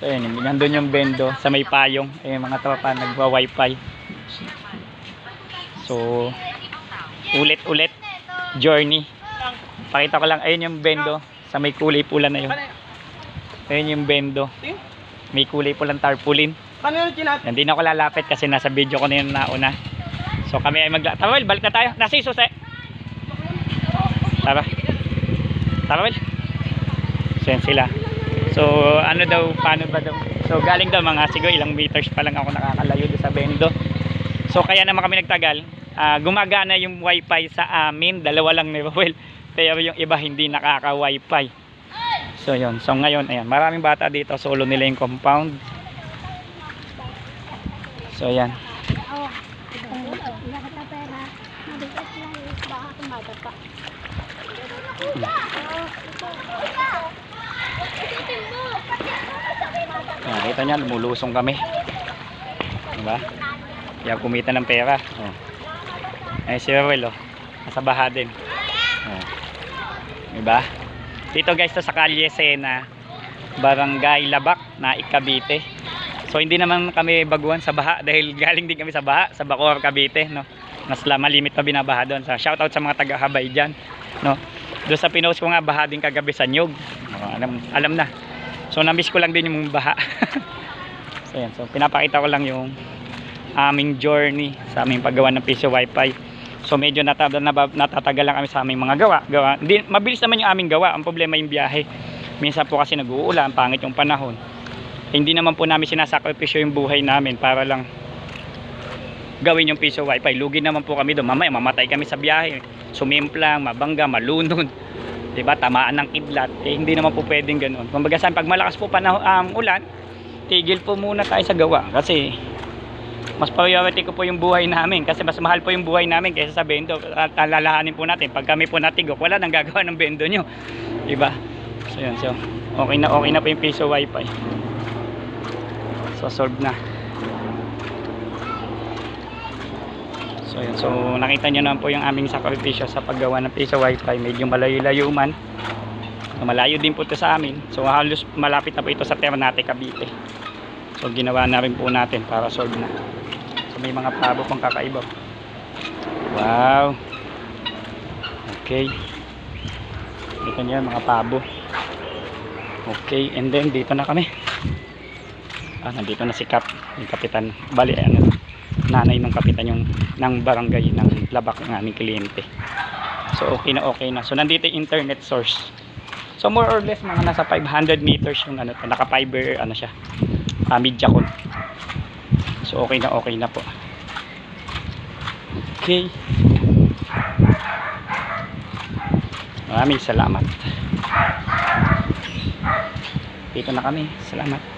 So yun, nandun yung bendo sa may payong. Ayun mga tropa, nagwa-wifi. So, ulit-ulit journey. Pakita ko lang, ayun yung bendo sa may kulay pula na yun. Ayun yung bendo. May kulay pulang tarpaulin. Hindi na ako lalapit kasi nasa video ko na yun nauna. So kami ay Tara Will, balik na tayo. Nasa yung susi. Tara. Tara Will. So yan sila. So ano daw, paano ba daw? So galing daw mga siguro ilang meters pa lang ako nakakalayo doon sa bendo. So kaya naman kami nagtagal. Gumagana yung wifi sa amin. Dalawa lang ni Will. Pero yung iba hindi nakaka-wifi. So yun. So ngayon, ayan, maraming bata dito. Solo nila yung compound. So yan. Nakita niya, lumulusong kami. Diba? Kaya kumita ng pera. Oh. Ay si Rowell, oh. Nasa baha din. Oh. Diba? Dito guys, to sa Kalye Sena, Barangay Labak, Naik, Cavite. So hindi naman kami baguhan sa baha dahil galing din kami sa baha sa Bacoor, Cavite, no. Mas malimit pa binabaha doon. So shoutout sa mga taga-Habay diyan, no. Doon sa pinost ko nga baha din kagabi sa Nyug. Alam na. So na-miss ko lang din yung baha. So yan, so pinapakita ko lang yung aming journey sa aming paggawa ng piso wifi. So medyo natatagal lang kami sa aming mga gawa. Hindi, mabilis naman yung aming gawa. Ang problema yung biyahe. Minsan po kasi nag-uulan, pangit yung panahon. Hindi naman po namin sinasakripisyo yung buhay namin para lang gawin yung piso wifi. Lugi naman po kami doon. Mamaya mamatay kami sa biyahe. Sumimplang, mabangga, malunod. Diba? Tamaan ng kidlat. Eh, hindi naman po pwedeng ganoon. Kumbaga saan, pag malakas po panahon, ulan, tigil po muna tayo sa gawa. Kasi mas priority ko po yung buhay namin. Kasi mas mahal po yung buhay namin kaysa sa bendo. Lalahanin po natin. Pag kami po natigok, wala nang gagawa ng bendo nyo. Diba? So yun. So, okay na po yung piso wifi. So solve na. So yun. So nakita nyo naman po yung aming sakripisyo sa paggawa ng piso wifi. Medyo malayo-layo man. So, malayo din po ito sa amin. So halos malapit na po ito sa Ternate, Cavite. So ginawa na rin po natin para solve na. So may mga pabo pang kakaiba. Wow. Okay. Dito nyo mga pabo. Okay. And then dito na kami. Nandito na si Kap, yung kapitan. Bali, ano, nanay ng kapitan yung ng barangay ng Labak ng aming kliyente. So okay na. So nandito yung internet source. So more or less mga nasa 500 meters yung ano, naka fiber ano siya. Mediacon. So okay na po. Okay. Maraming salamat. Dito na kami. Salamat.